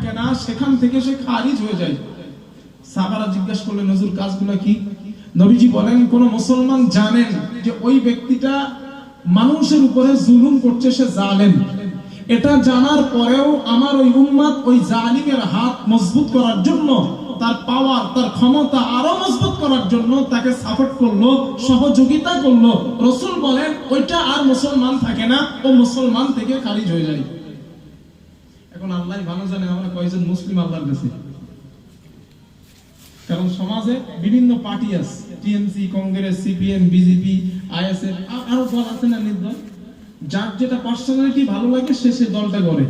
থাকে না, সেখান থেকে সে খারিজ হয়ে যায়। সাহাবারা জিজ্ঞাসা করলেন, হুজুর কাজগুলো কি? নবীজি বলেন, কোন মুসলমান জানেন যে ওই ব্যক্তিটা মানুষের উপরে জুলুম করছে, সে জালেম, এটা জানার পরেও আমার ওই উম্মত ওই জালিমের হাত মজবুত করার জন্য, তার পাওয়ার, তার ক্ষমতা আরো মজবুত করার জন্য তাকে সাপোর্ট করলো, সহযোগিতা করলো, রাসূল বলেন ওইটা আর মুসলমান থাকে না, ও মুসলমান থেকে খারিজ হয়ে যায়। এখন আল্লাহ ভালো জানে আমরা কয়জন মুসলিম আল্লাহর কাছে। কারণ সমাজে বিভিন্ন পার্টি আছে, TMC, Congress, CPM, BJP, ISF, আরো দল আছে না নির্দল। যার যেটা পার্সোনালিটি ভালো লাগে সে সে দলটা করে,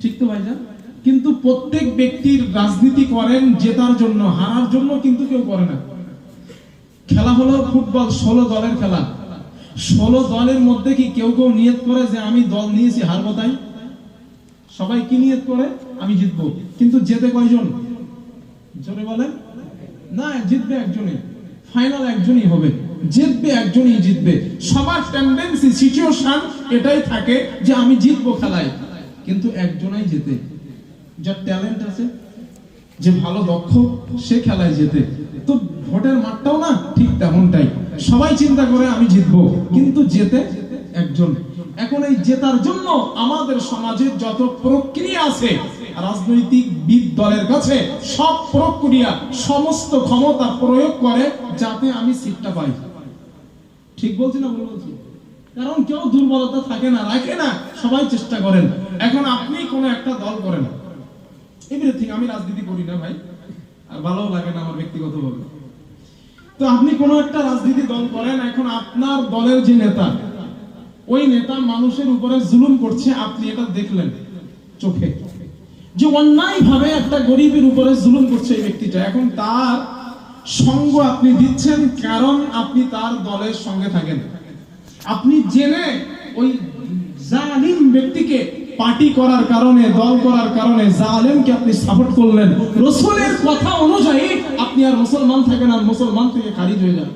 ঠিক তো ভাইজান? কিন্তু প্রত্যেক ব্যক্তির রাজনীতি করেন জেতার জন্য, হারার জন্য কিন্তু কেউ করে না। খেলা হলো ফুটবল, 16 দলের খেলা। 16 দলের মধ্যে কি কেউ কেউ নিয়ত করে যে আমি দল নিয়েছি হারবো? তাই সবাই কি নিয়ত করে? আমি জিতবো। কিন্তু জেতে কয়জন? জোরে বলেন না। জিতবে একজনই, ফাইনাল একজনই হবে, জিতবে একজনই জিতবে। সবার টেন্ডেন্সি, সিচুয়েশন এটাই থাকে যে আমি জিতবো খেলায়, কিন্তু একজনই জেতে। যার ট্যালেন্ট আছে, যে ভালো দক্ষ, সে খেলায় জেতে। তো ভোটের মাঠটাও না ঠিক তেমনটাই, সবাই চিন্তা করে আমি জিতবো, কিন্তু জেতে একজন। এখন এই জেতার জন্য আমাদের সমাজে যত প্রক্রিয়া আছে, রাজনৈতিক বিদ দলের কাছে সব প্রক্রিয়া, সমস্ত ক্ষমতা প্রয়োগ করে যাতে আমি সিটটা পাই। ঠিক বলছি না ভুল বলছি? কারণ কেউ দুর্বলতা থাকে না, রাখে না, সবাই চেষ্টা করেন। এখন আপনি কোন একটা দল করেন, এভরিথিং, আমি রাজনীতি করি না ভাই, আর ভালো লাগে না আমার ব্যক্তিগতভাবে। তো আপনি কোন একটা রাজনীতি দল করেন, এখন আপনার দলের যে নেতা, ওই নেতা মানুষের উপরে জুলুম করছে, আপনি এটা দেখলেন চোখে যে অন্যায় ভাবে একটা গরিবের উপরে জুলুম করছে এই ব্যক্তিটা। এখন তার সঙ্গ আপনি দিচ্ছেন কারণ আপনি তার দলের সঙ্গে থাকেন। আপনি জেনে ওই জালিম ব্যক্তিকে পার্টি করার কারণে, দল করার কারণে জালেমকে আপনি সাপোর্ট করলেন। রাসূলের কথা অনুযায়ী আপনি আর মুসলমান থাকেন, আর মুসলমান থেকে খারিজ হয়ে যান।